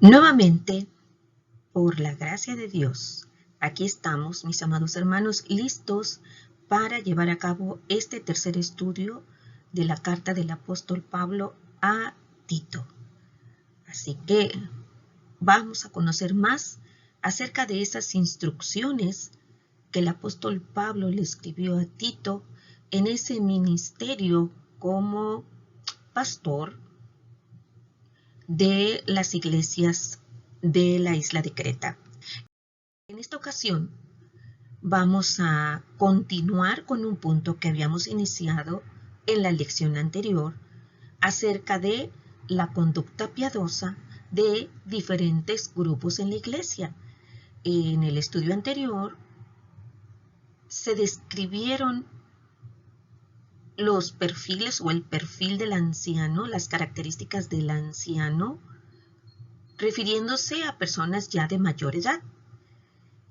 Nuevamente, por la gracia de Dios, aquí estamos, mis amados hermanos, listos para llevar a cabo este tercer estudio de la carta del apóstol Pablo a Tito. Así que vamos a conocer más acerca de esas instrucciones que el apóstol Pablo le escribió a Tito en ese ministerio como pastor de las iglesias de la isla de Creta. En esta ocasión vamos a continuar con un punto que habíamos iniciado en la lección anterior acerca de la conducta piadosa de diferentes grupos en la iglesia. En el estudio anterior se describieron los perfiles o el perfil del anciano, las características del anciano, refiriéndose a personas ya de mayor edad.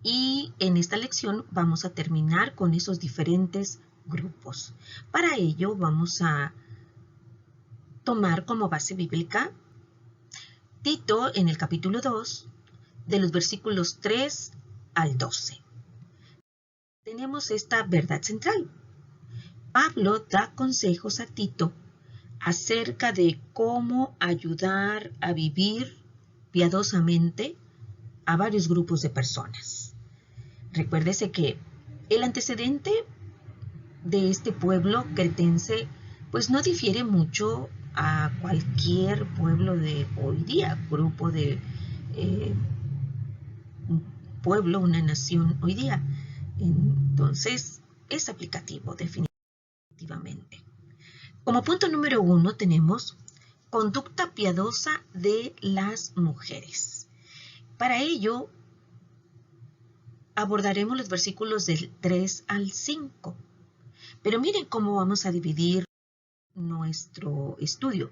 Y en esta lección vamos a terminar con esos diferentes grupos. Para ello vamos a tomar como base bíblica Tito en el capítulo 2, de los versículos 3 al 12. Tenemos esta verdad central. Pablo da consejos a Tito acerca de cómo ayudar a vivir piadosamente a varios grupos de personas. Recuérdese que el antecedente de este pueblo cretense pues no difiere mucho a cualquier pueblo de hoy día, grupo de un pueblo, una nación hoy día. Entonces es aplicativo definitivamente. Como punto número 1 tenemos conducta piadosa de las mujeres. Para ello abordaremos los versículos del 3 al 5. Pero miren cómo vamos a dividir nuestro estudio.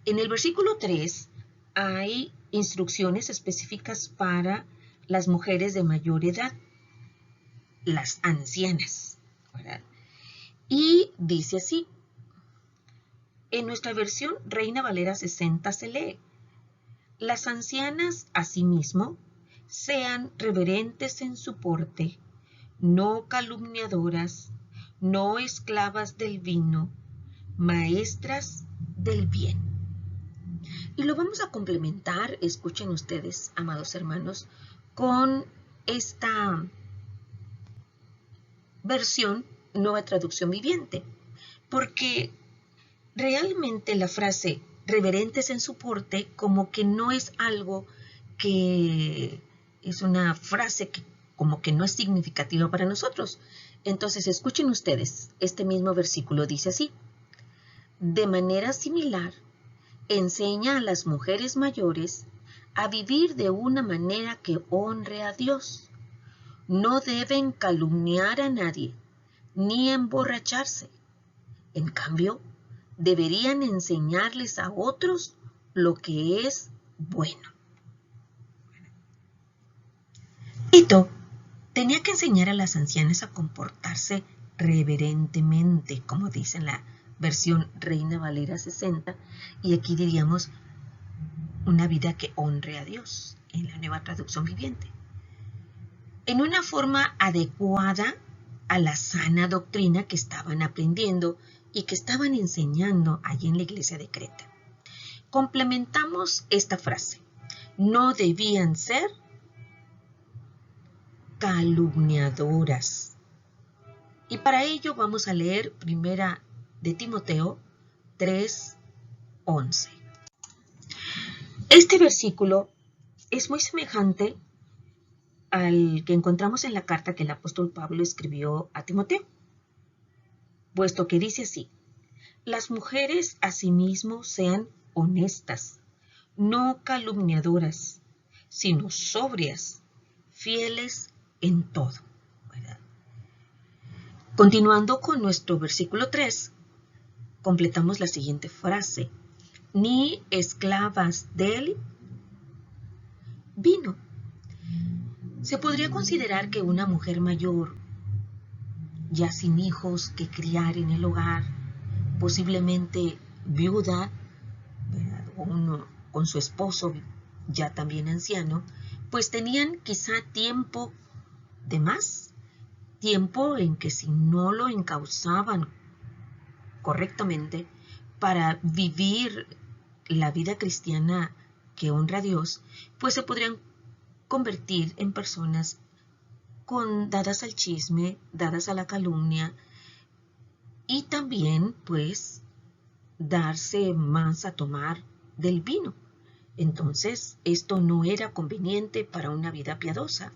En el versículo 3 hay instrucciones específicas para las mujeres de mayor edad, las ancianas, ¿verdad? Y dice así, en nuestra versión Reina Valera 60 se lee, las ancianas asimismo sean reverentes en su porte, no calumniadoras, no esclavas del vino, maestras del bien. Y lo vamos a complementar, escuchen ustedes, amados hermanos, con esta versión Nueva Traducción Viviente, porque realmente la frase reverentes en su porte como que no es algo que es una frase que como que no es significativa para nosotros. Entonces escuchen ustedes, este mismo versículo dice así, de manera similar, enseña a las mujeres mayores a vivir de una manera que honre a Dios. No deben calumniar a nadie, ni emborracharse. En cambio, deberían enseñarles a otros lo que es bueno. Tito tenía que enseñar a las ancianas a comportarse reverentemente, como dice en la versión Reina Valera 60, y aquí diríamos una vida que honre a Dios, en la Nueva Traducción Viviente, en una forma adecuada a la sana doctrina que estaban aprendiendo y que estaban enseñando allí en la iglesia de Creta. Complementamos esta frase, no debían ser calumniadoras. Y para ello vamos a leer primera de Timoteo 3:11. Este versículo es muy semejante al que encontramos en la carta que el apóstol Pablo escribió a Timoteo, puesto que dice así, las mujeres asimismo sean honestas, no calumniadoras, sino sobrias, fieles en todo. ¿Verdad? Continuando con nuestro versículo 3, completamos la siguiente frase, ni esclavas del vino. Se podría considerar que una mujer mayor, ya sin hijos que criar en el hogar, posiblemente viuda, ¿verdad? O con su esposo ya también anciano, pues tenían quizá tiempo de más, tiempo en que si no lo encauzaban correctamente para vivir la vida cristiana que honra a Dios, pues se podrían convertir en personas dadas al chisme, dadas a la calumnia y también pues darse más a tomar del vino. Entonces, esto no era conveniente para una vida piadosa.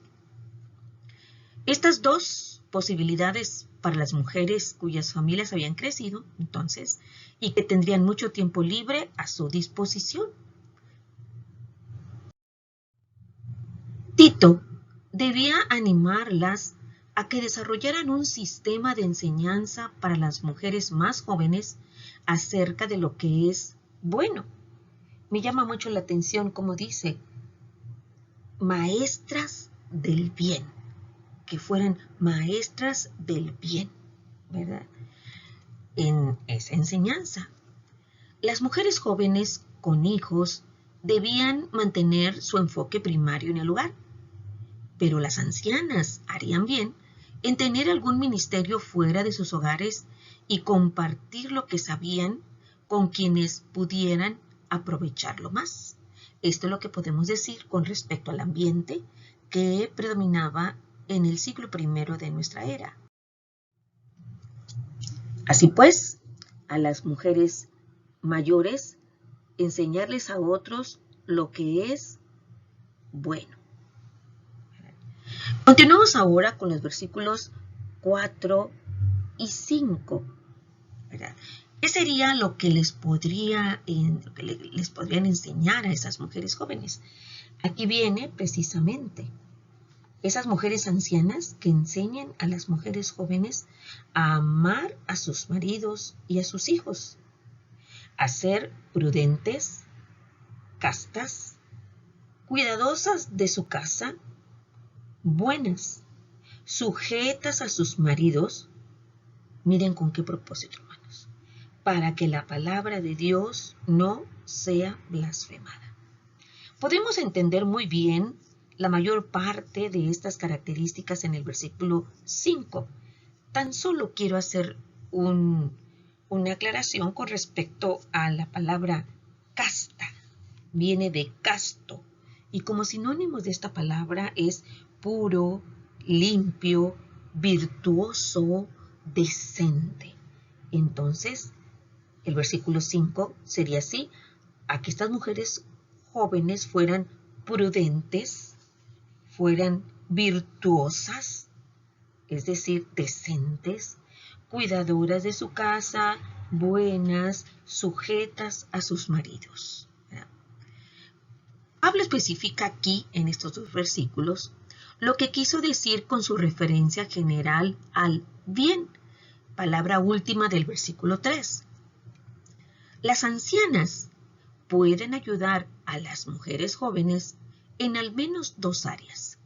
Estas dos posibilidades para las mujeres cuyas familias habían crecido, entonces, y que tendrían mucho tiempo libre a su disposición. Tito debía animarlas a que desarrollaran un sistema de enseñanza para las mujeres más jóvenes acerca de lo que es bueno. Me llama mucho la atención, como dice, maestras del bien, que fueran maestras del bien, ¿verdad? En esa enseñanza. Las mujeres jóvenes con hijos debían mantener su enfoque primario en el hogar, pero las ancianas harían bien en tener algún ministerio fuera de sus hogares y compartir lo que sabían con quienes pudieran aprovecharlo más. Esto es lo que podemos decir con respecto al ambiente que predominaba en el siglo I de nuestra era. Así pues, a las mujeres mayores, enseñarles a otros lo que es bueno. Continuamos ahora con los versículos 4 y 5. ¿Verdad? ¿Qué sería lo que les podrían enseñar a esas mujeres jóvenes? Aquí viene precisamente esas mujeres ancianas que enseñan a las mujeres jóvenes a amar a sus maridos y a sus hijos, a ser prudentes, castas, cuidadosas de su casa, buenas, sujetas a sus maridos. Miren con qué propósito, hermanos, para que la palabra de Dios no sea blasfemada. Podemos entender muy bien la mayor parte de estas características en el versículo 5. Tan solo quiero hacer una aclaración con respecto a la palabra casta. Viene de casto y como sinónimos de esta palabra es puro, limpio, virtuoso, decente. Entonces, el versículo 5 sería así: a que estas mujeres jóvenes fueran prudentes, fueran virtuosas, es decir, decentes, cuidadoras de su casa, buenas, sujetas a sus maridos. Pablo especifica aquí, en estos dos versículos, lo que quiso decir con su referencia general al bien, palabra última del versículo 3. Las ancianas pueden ayudar a las mujeres jóvenes en al menos dos áreas.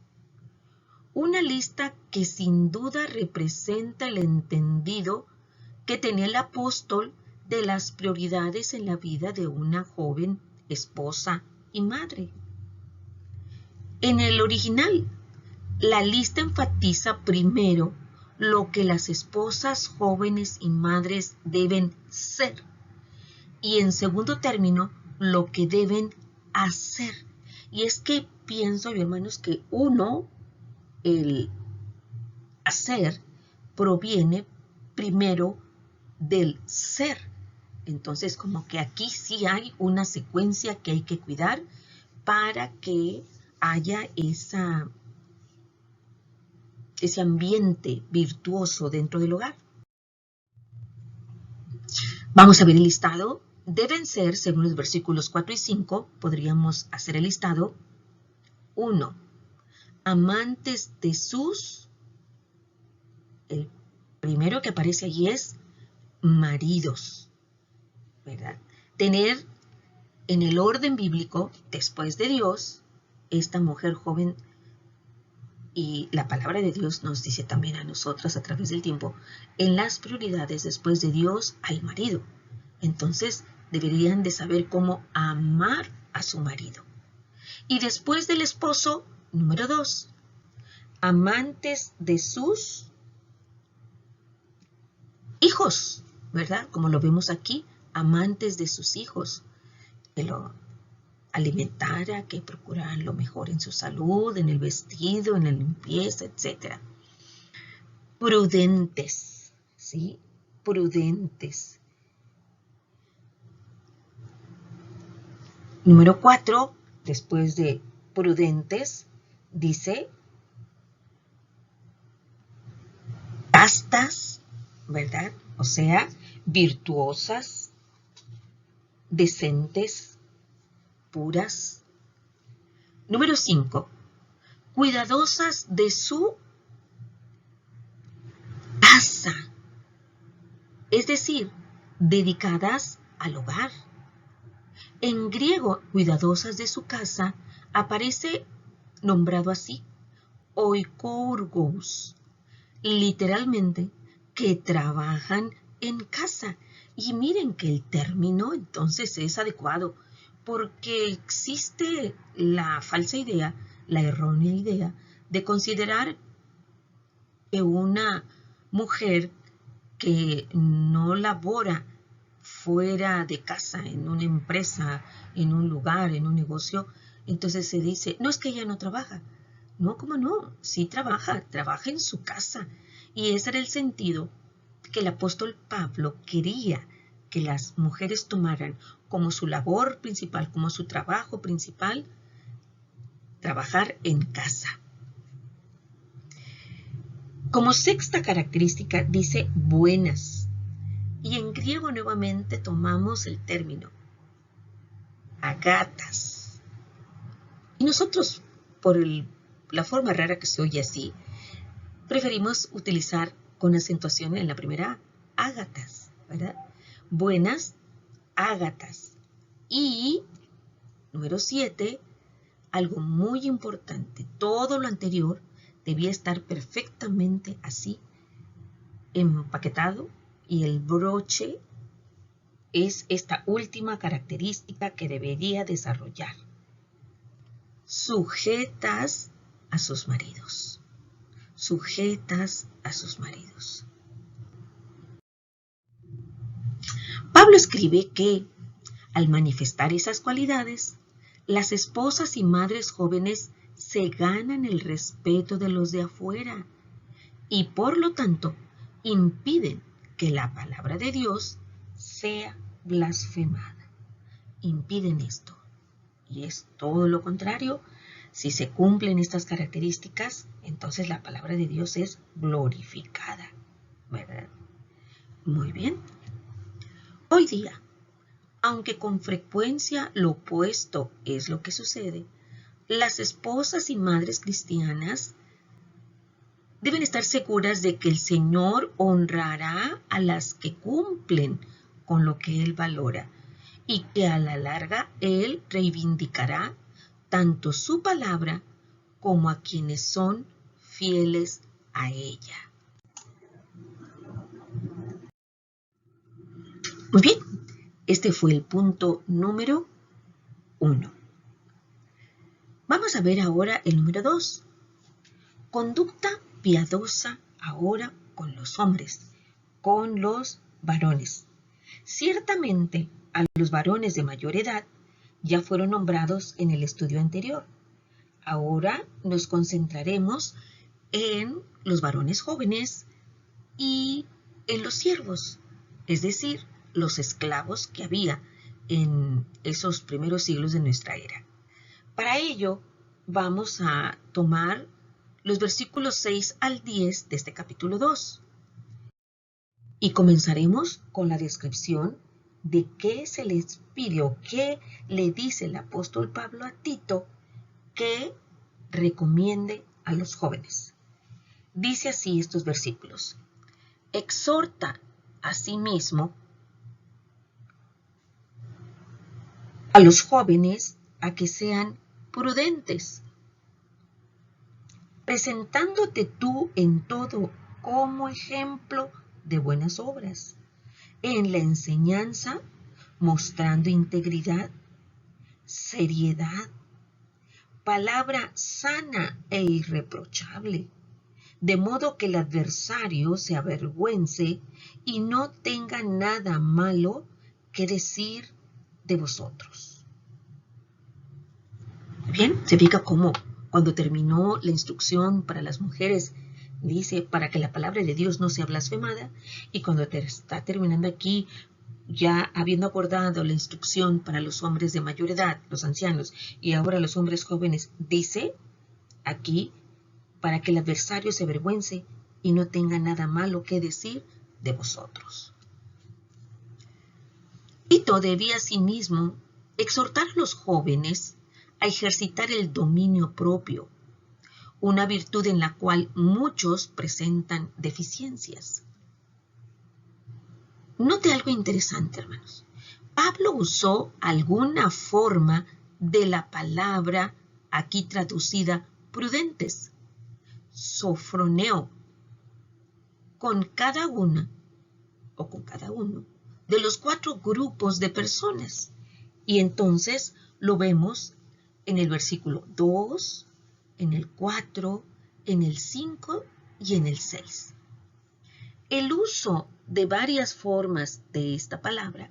Una lista que sin duda representa el entendido que tenía el apóstol de las prioridades en la vida de una joven esposa y madre. En el original, la lista enfatiza primero lo que las esposas jóvenes y madres deben ser y en segundo término lo que deben hacer. Y es que pienso yo, hermanos, que el hacer proviene primero del ser. Entonces, como que aquí sí hay una secuencia que hay que cuidar para que haya ese ambiente virtuoso dentro del hogar. Vamos a ver el listado. Deben ser, según los versículos 4 y 5, podríamos hacer el listado. 1. Amantes de sus. El primero que aparece allí es maridos, ¿verdad? Tener en el orden bíblico, después de Dios, esta mujer joven, y la palabra de Dios nos dice también a nosotros a través del tiempo, en las prioridades después de Dios al marido. Entonces deberían de saber cómo amar a su marido. Y después del esposo, número 2, amantes de sus hijos, ¿verdad? Como lo vemos aquí, amantes de sus hijos, que lo alimentara, que procuraran lo mejor en su salud, en el vestido, en la limpieza, etc. Prudentes, ¿sí? Prudentes. Número 4, después de prudentes, dice castas, ¿verdad? O sea, virtuosas, decentes, puras. Número 5, cuidadosas de su casa, es decir, dedicadas al hogar. En griego, cuidadosas de su casa, aparece nombrado así, oikourgos, literalmente, que trabajan en casa. Y miren que el término entonces es adecuado, porque existe la falsa idea, la errónea idea, de considerar que una mujer que no labora fuera de casa, en una empresa, en un lugar, en un negocio, entonces se dice, no es que ella no trabaja. No, ¿cómo no? Sí trabaja en su casa. Y ese era el sentido que el apóstol Pablo quería que las mujeres tomaran como su labor principal, como su trabajo principal, trabajar en casa. Como sexta característica dice buenas. Y en griego nuevamente tomamos el término agatas. Y nosotros, por la forma rara que se oye así, preferimos utilizar con acentuación en la primera ágatas, ¿verdad? Buenas ágatas. Y, número 7, algo muy importante, todo lo anterior debía estar perfectamente así, empaquetado, y el broche es esta última característica que debería desarrollar. Sujetas a sus maridos. Sujetas a sus maridos. Pablo escribe que, al manifestar esas cualidades, las esposas y madres jóvenes se ganan el respeto de los de afuera y, por lo tanto, impiden que la palabra de Dios sea blasfemada. Impiden esto. Y es todo lo contrario. Si se cumplen estas características, entonces la palabra de Dios es glorificada, ¿verdad? Muy bien. Hoy día, aunque con frecuencia lo opuesto es lo que sucede, las esposas y madres cristianas deben estar seguras de que el Señor honrará a las que cumplen con lo que Él valora y que a la larga Él reivindicará tanto su palabra como a quienes son fieles a ella. Muy bien, este fue el punto número 1. Vamos a ver ahora el número 2. Conducta piadosa ahora con los hombres, con los varones. Ciertamente, a los varones de mayor edad ya fueron nombrados en el estudio anterior. Ahora nos concentraremos en los varones jóvenes y en los siervos, es decir, los esclavos que había en esos primeros siglos de nuestra era. Para ello, vamos a tomar los versículos 6 al 10 de este capítulo 2. Y comenzaremos con la descripción de qué se les pidió, qué le dice el apóstol Pablo a Tito que recomiende a los jóvenes. Dice así estos versículos. Exhorta asimismo a los jóvenes a que sean prudentes, presentándote tú en todo como ejemplo de buenas obras, en la enseñanza mostrando integridad, seriedad, palabra sana e irreprochable, de modo que el adversario se avergüence y no tenga nada malo que decir de vosotros. Bien, se fija cómo cuando terminó la instrucción para las mujeres, dice para que la palabra de Dios no sea blasfemada, y cuando está terminando aquí, ya habiendo acordado la instrucción para los hombres de mayor edad, los ancianos, y ahora los hombres jóvenes, dice aquí para que el adversario se avergüence y no tenga nada malo que decir de vosotros. Tito debía asimismo exhortar a los jóvenes a ejercitar el dominio propio, una virtud en la cual muchos presentan deficiencias. Note algo interesante, hermanos. Pablo usó alguna forma de la palabra aquí traducida prudentes, sofroneo, con cada una o con cada uno de los 4 grupos de personas. Y entonces lo vemos en el versículo 2, en el 4, en el 5 y en el 6. El uso de varias formas de esta palabra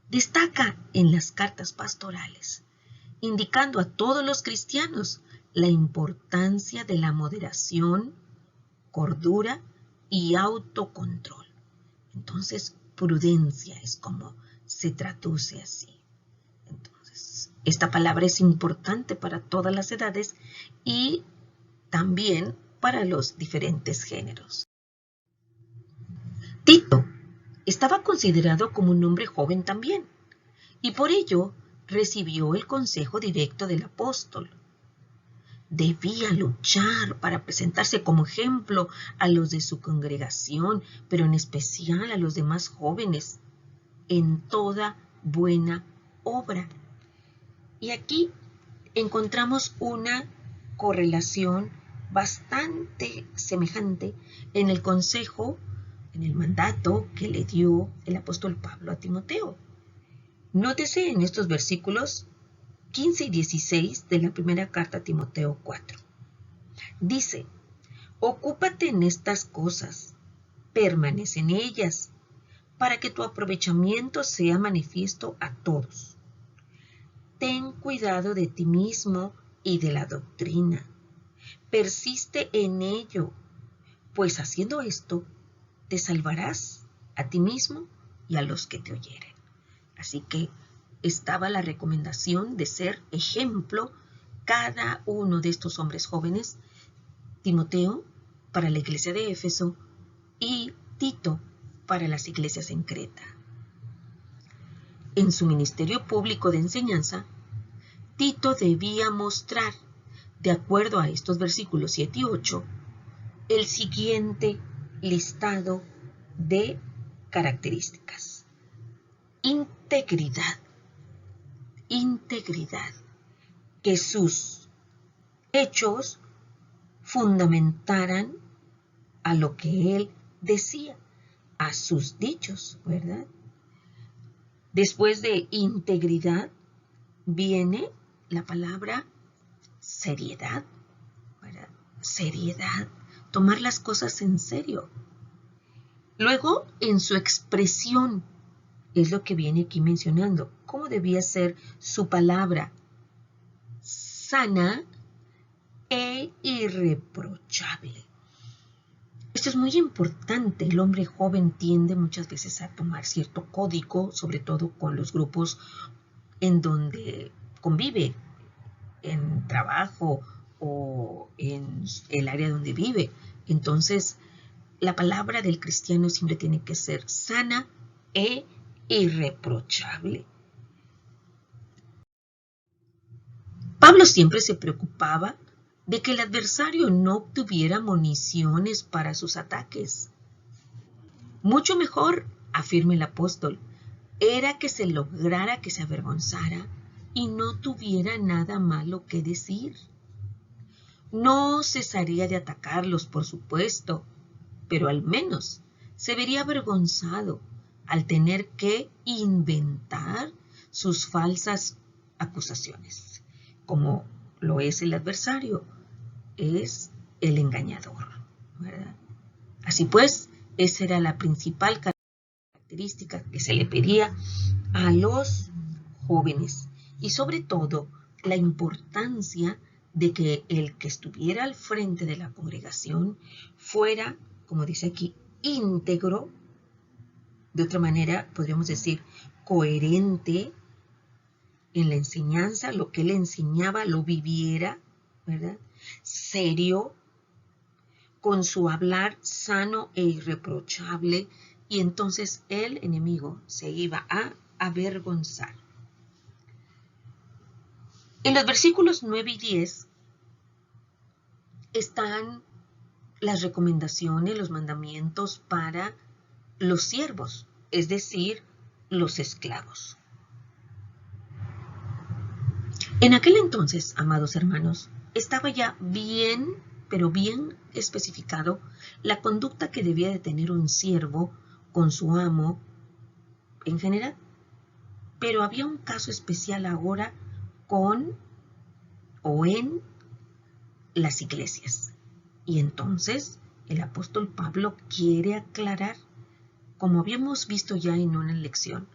destaca en las cartas pastorales, indicando a todos los cristianos la importancia de la moderación, cordura y autocontrol. Entonces, prudencia es como se traduce así. Entonces, esta palabra es importante para todas las edades y también para los diferentes géneros. Tito estaba considerado como un hombre joven también, y por ello recibió el consejo directo del apóstol. Debía luchar para presentarse como ejemplo a los de su congregación, pero en especial a los demás jóvenes, en toda buena obra. Y aquí encontramos una correlación bastante semejante en el consejo, en el mandato que le dio el apóstol Pablo a Timoteo. Nótese en estos versículos 15 y 16 de la primera carta a Timoteo 4. Dice, ocúpate en estas cosas, permanece en ellas, para que tu aprovechamiento sea manifiesto a todos. Ten cuidado de ti mismo y de la doctrina. Persiste en ello, pues haciendo esto, te salvarás a ti mismo y a los que te oyeren. Así que estaba la recomendación de ser ejemplo cada uno de estos hombres jóvenes, Timoteo para la iglesia de Éfeso y Tito para las iglesias en Creta. En su ministerio público de enseñanza, Tito debía mostrar, de acuerdo a estos versículos 7 y 8, el siguiente listado de características. Integridad. Que sus hechos fundamentaran a lo que él decía, a sus dichos, ¿verdad? Después de integridad viene la palabra seriedad, ¿verdad? Seriedad, tomar las cosas en serio. Luego, en su expresión, es lo que viene aquí mencionando, cómo debía ser su palabra, sana e irreprochable. Esto es muy importante. El hombre joven tiende muchas veces a tomar cierto código, sobre todo con los grupos en donde convive, en trabajo o en el área donde vive. Entonces, la palabra del cristiano siempre tiene que ser sana e irreprochable. Pablo siempre se preocupaba de que el adversario no obtuviera municiones para sus ataques. Mucho mejor, afirma el apóstol, era que se lograra que se avergonzara y no tuviera nada malo que decir. No cesaría de atacarlos, por supuesto, pero al menos se vería avergonzado al tener que inventar sus falsas acusaciones. como lo es el adversario, es el engañador, ¿verdad? Así pues, esa era la principal característica que se le pedía a los jóvenes y sobre todo la importancia de que el que estuviera al frente de la congregación fuera, como dice aquí, íntegro, de otra manera podríamos decir coherente en la enseñanza, lo que él enseñaba lo viviera, ¿verdad? Serio, con su hablar sano e irreprochable, y entonces el enemigo se iba a avergonzar. En los versículos 9 y 10 están las recomendaciones, los mandamientos para los siervos, es decir, los esclavos. En aquel entonces, amados hermanos, estaba ya bien, pero bien especificado la conducta que debía de tener un siervo con su amo en general. Pero había un caso especial ahora con o en las iglesias. Y entonces el apóstol Pablo quiere aclarar, como habíamos visto ya en una lección,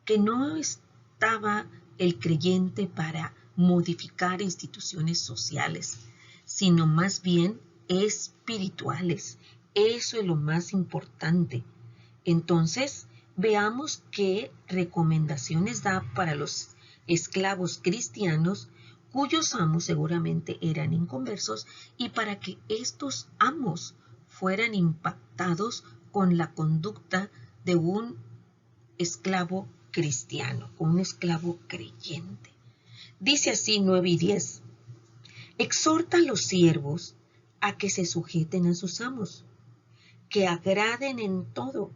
que no estaba el creyente para modificar instituciones sociales, sino más bien espirituales. Eso es lo más importante. Entonces, veamos qué recomendaciones da para los esclavos cristianos cuyos amos seguramente eran inconversos y para que estos amos fueran impactados con la conducta de un esclavo cristiano, un esclavo creyente. Dice así 9 y 10. Exhorta a los siervos a que se sujeten a sus amos, que agraden en todo,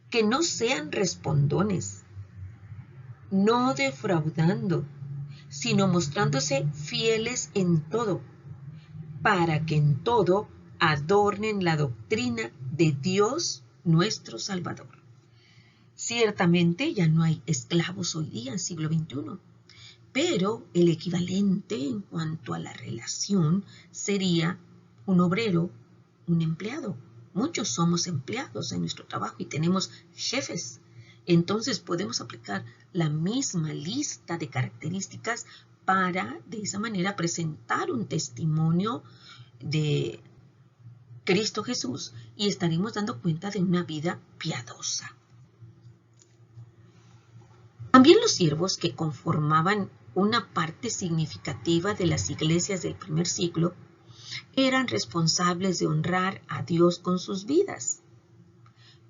que no sean respondones, no defraudando, sino mostrándose fieles en todo, para que en todo adornen la doctrina de Dios nuestro Salvador. Ciertamente ya no hay esclavos hoy día, en siglo XXI, pero el equivalente en cuanto a la relación sería un obrero, un empleado. Muchos somos empleados en nuestro trabajo y tenemos jefes. Entonces podemos aplicar la misma lista de características para de esa manera presentar un testimonio de Cristo Jesús y estaremos dando cuenta de una vida piadosa. También los siervos que conformaban una parte significativa de las iglesias del primer siglo eran responsables de honrar a Dios con sus vidas.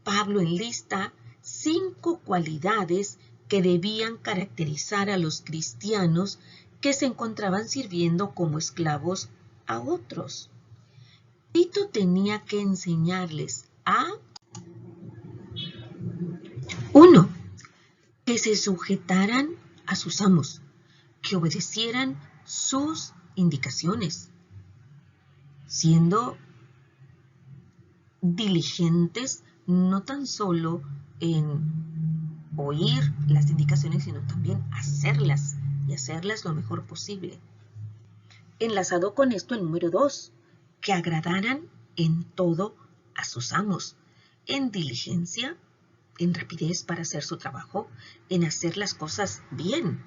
Pablo enlista 5 cualidades que debían caracterizar a los cristianos que se encontraban sirviendo como esclavos a otros. Tito tenía que enseñarles a 1. Que se sujetaran a sus amos, que obedecieran sus indicaciones, siendo diligentes no tan solo en oír las indicaciones, sino también hacerlas y hacerlas lo mejor posible. Enlazado con esto el número 2, que agradaran en todo a sus amos, en diligencia, en rapidez para hacer su trabajo, en hacer las cosas bien.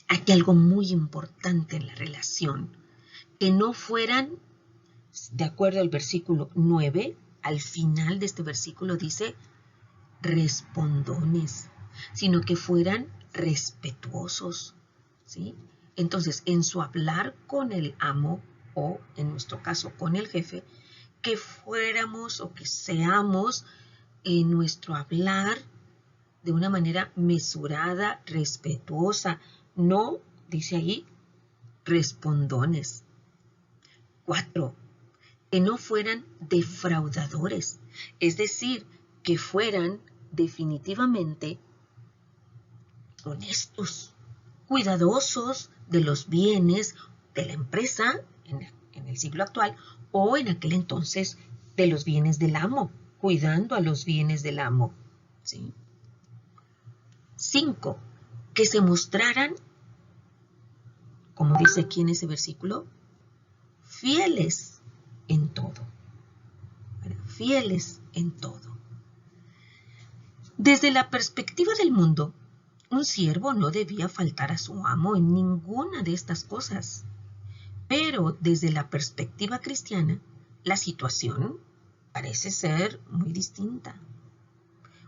Hay algo muy importante en la relación, que no fueran, de acuerdo al versículo 9, al final de este versículo dice respondones, sino que fueran respetuosos, ¿sí? Entonces, en su hablar con el amo, o en nuestro caso con el jefe, que fuéramos o que seamos en nuestro hablar de una manera mesurada, respetuosa, no, dice ahí, respondones. 4, que no fueran defraudadores, es decir, que fueran definitivamente honestos, cuidadosos de los bienes de la empresa en el siglo actual o en aquel entonces de los bienes del amo, cuidando a los bienes del amo. ¿Sí? 5, que se mostraran, como dice aquí en ese versículo, fieles en todo. Fieles en todo. Desde la perspectiva del mundo, un siervo no debía faltar a su amo en ninguna de estas cosas. Pero desde la perspectiva cristiana, la situación parece ser muy distinta.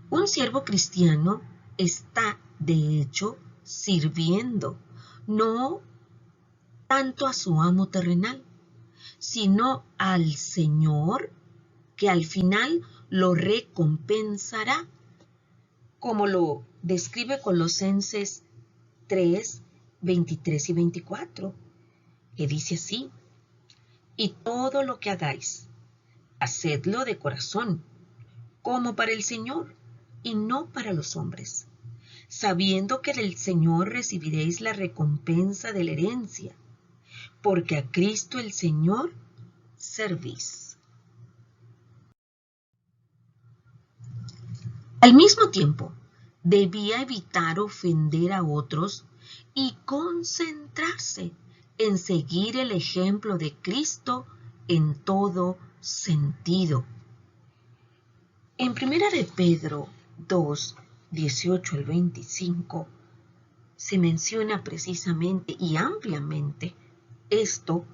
Un siervo cristiano está, de hecho, sirviendo, no tanto a su amo terrenal, sino al Señor, que al final lo recompensará, como lo describe Colosenses 3, 23 y 24, que dice así: y todo lo que hagáis, hacedlo de corazón, como para el Señor, y no para los hombres, sabiendo que del Señor recibiréis la recompensa de la herencia, porque a Cristo el Señor servís. Al mismo tiempo, debía evitar ofender a otros y concentrarse en seguir el ejemplo de Cristo en todo sentido. En 1 de Pedro 2, 18 al 25, se menciona precisamente y ampliamente esto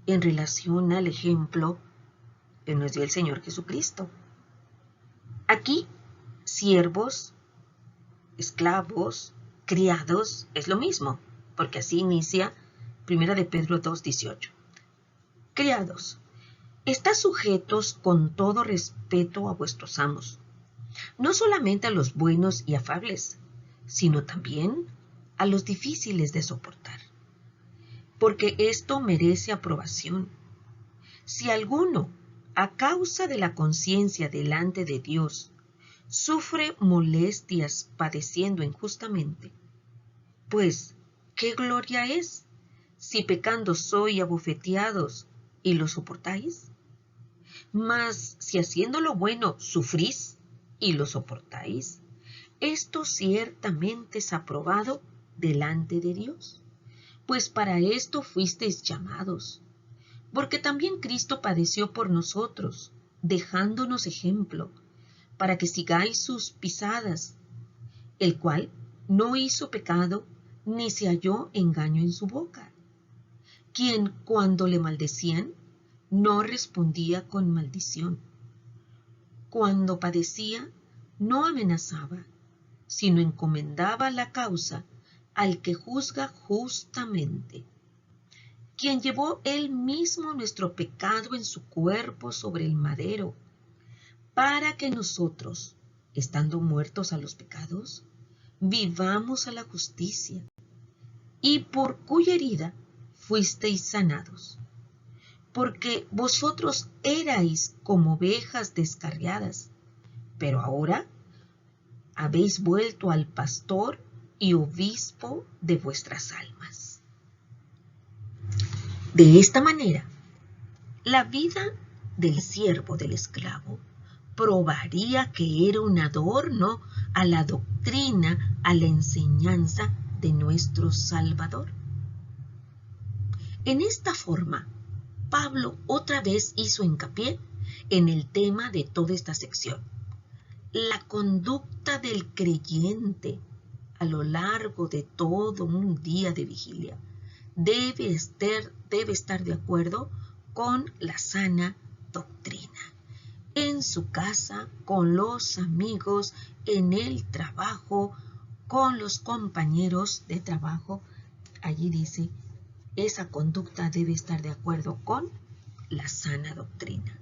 en relación al ejemplo que nos dio el Señor Jesucristo. Aquí, siervos, esclavos, criados, es lo mismo, porque así inicia 1 de Pedro 2, 18. Criados, estad sujetos con todo respeto a vuestros amos, no solamente a los buenos y afables, sino también a los difíciles de soportar, porque esto merece aprobación. Si alguno, a causa de la conciencia delante de Dios, sufre molestias padeciendo injustamente, pues, ¿qué gloria es si pecando sois abofeteados y lo soportáis? Mas si haciendo lo bueno sufrís y lo soportáis, esto ciertamente es aprobado delante de Dios, pues para esto fuisteis llamados, porque también Cristo padeció por nosotros, dejándonos ejemplo, para que sigáis sus pisadas, el cual no hizo pecado, ni se halló engaño en su boca, quien cuando le maldecían, no respondía con maldición. Cuando padecía, no amenazaba, sino encomendaba la causa al que juzga justamente, quien llevó él mismo nuestro pecado en su cuerpo sobre el madero, para que nosotros, estando muertos a los pecados, vivamos a la justicia, y por cuya herida fuisteis sanados. Porque vosotros erais como ovejas descarriadas, pero ahora habéis vuelto al pastor y obispo de vuestras almas. De esta manera, la vida del siervo, del esclavo, probaría que era un adorno a la doctrina, a la enseñanza de nuestro Salvador. En esta forma, Pablo otra vez hizo hincapié en el tema de toda esta sección. La conducta del creyente a lo largo de todo un día de vigilia debe estar de acuerdo con la sana doctrina. En su casa, con los amigos, en el trabajo, con los compañeros de trabajo. Allí dice, esa conducta debe estar de acuerdo con la sana doctrina.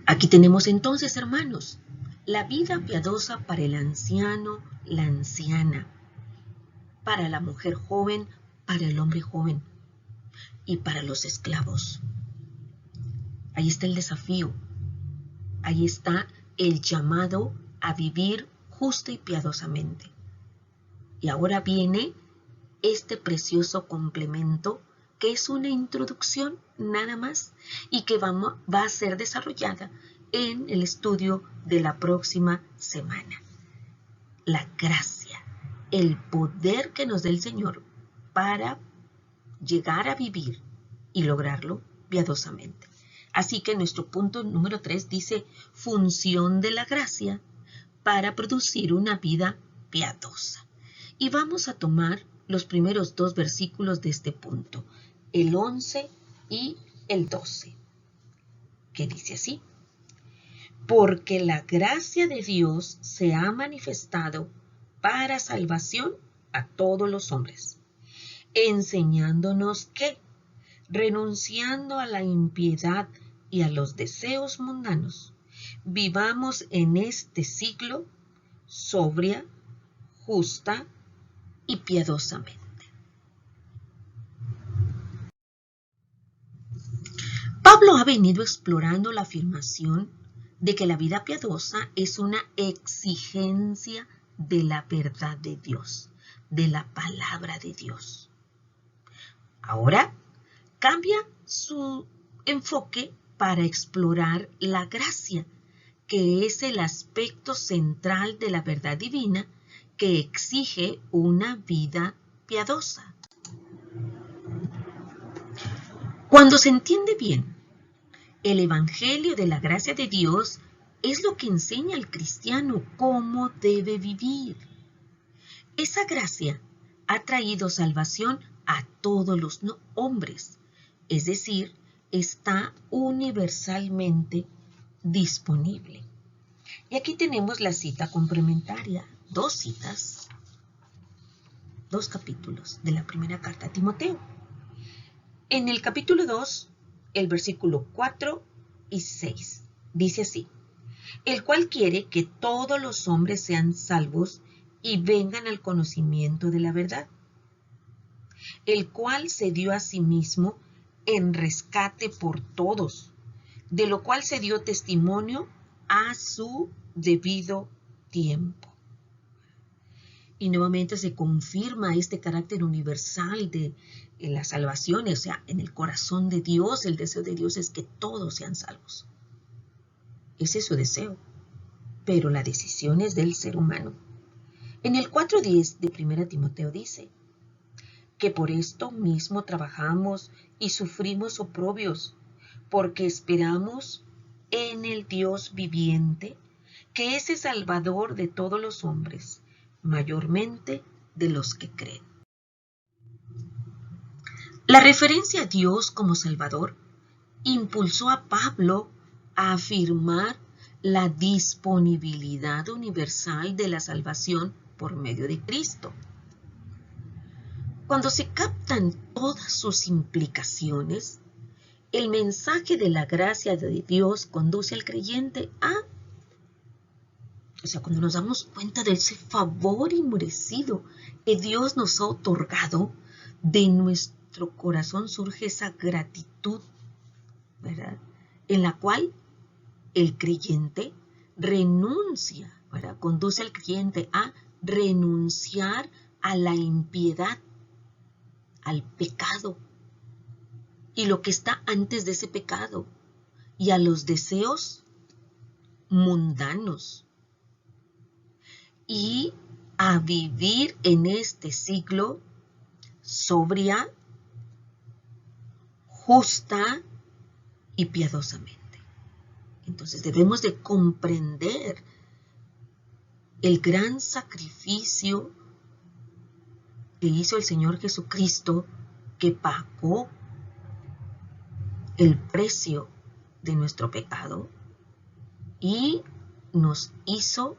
Aquí tenemos entonces, hermanos, la vida piadosa para el anciano, la anciana, para la mujer joven, para el hombre joven y para los esclavos. Ahí está el desafío, ahí está el llamado a vivir justa y piadosamente. Y ahora viene este precioso complemento que es una introducción nada más y que va a ser desarrollada en el estudio de la próxima semana. La gracia, el poder que nos da el Señor para llegar a vivir y lograrlo piadosamente. Así que nuestro punto número 3 dice función de la gracia para producir una vida piadosa. Y vamos a tomar los primeros 2 versículos de este punto, el 11 y el 12, que dice así: porque la gracia de Dios se ha manifestado para salvación a todos los hombres, enseñándonos que, renunciando a la impiedad y a los deseos mundanos, vivamos en este siglo sobria, justa y piadosamente. Pablo ha venido explorando la afirmación de que la vida piadosa es una exigencia de la verdad de Dios, de la palabra de Dios. Ahora cambia su enfoque para explorar la gracia, que es el aspecto central de la verdad divina que exige una vida piadosa. Cuando se entiende bien, el Evangelio de la gracia de Dios es lo que enseña al cristiano cómo debe vivir. Esa gracia ha traído salvación a todos los hombres, es decir, está universalmente disponible. Y aquí tenemos la cita complementaria, 2 citas, 2 capítulos de la primera carta a Timoteo. En el capítulo 2, el versículo 4 y 6, dice así: el cual quiere que todos los hombres sean salvos y vengan al conocimiento de la verdad, el cual se dio a sí mismo en rescate por todos, de lo cual se dio testimonio a su debido tiempo. Y nuevamente se confirma este carácter universal de la salvación, o sea, en el corazón de Dios, el deseo de Dios es que todos sean salvos. Ese es su deseo, pero la decisión es del ser humano. En el 4:10 de 1 Timoteo dice que por esto mismo trabajamos y sufrimos oprobios, porque esperamos en el Dios viviente, que es el Salvador de todos los hombres, mayormente de los que creen. La referencia a Dios como Salvador impulsó a Pablo a afirmar la disponibilidad universal de la salvación por medio de Cristo. Cuando se captan todas sus implicaciones, el mensaje de la gracia de Dios conduce al creyente a, cuando nos damos cuenta de ese favor inmerecido que Dios nos ha otorgado, de nuestro corazón surge esa gratitud, ¿verdad?, en la cual el creyente renuncia, ¿verdad?, conduce al creyente a renunciar a la impiedad, al pecado y lo que está antes de ese pecado, y a los deseos mundanos, y a vivir en este siglo sobria, justa y piadosamente. Entonces debemos de comprender el gran sacrificio que hizo el Señor Jesucristo, que pagó el precio de nuestro pecado y nos hizo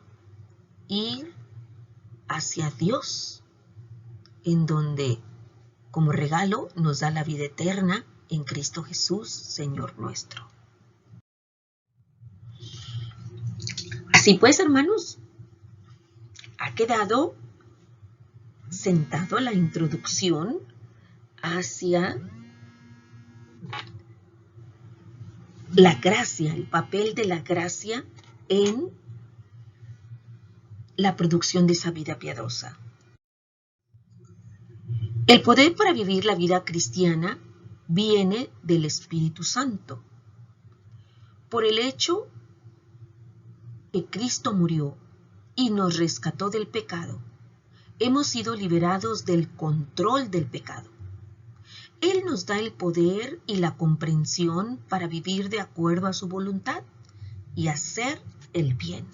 ir hacia Dios, en donde como regalo nos da la vida eterna en Cristo Jesús, Señor nuestro. Así pues, hermanos, ha quedado sentado la introducción hacia la gracia, el papel de la gracia en la producción de esa vida piadosa. El poder para vivir la vida cristiana viene del Espíritu Santo, por el hecho que Cristo murió y nos rescató del pecado, hemos sido liberados del control del pecado. Él nos da el poder y la comprensión para vivir de acuerdo a su voluntad y hacer el bien.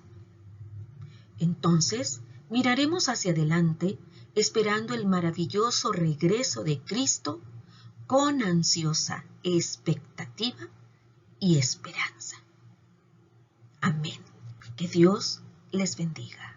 Entonces, miraremos hacia adelante esperando el maravilloso regreso de Cristo con ansiosa expectativa y esperanza. Amén. Que Dios les bendiga.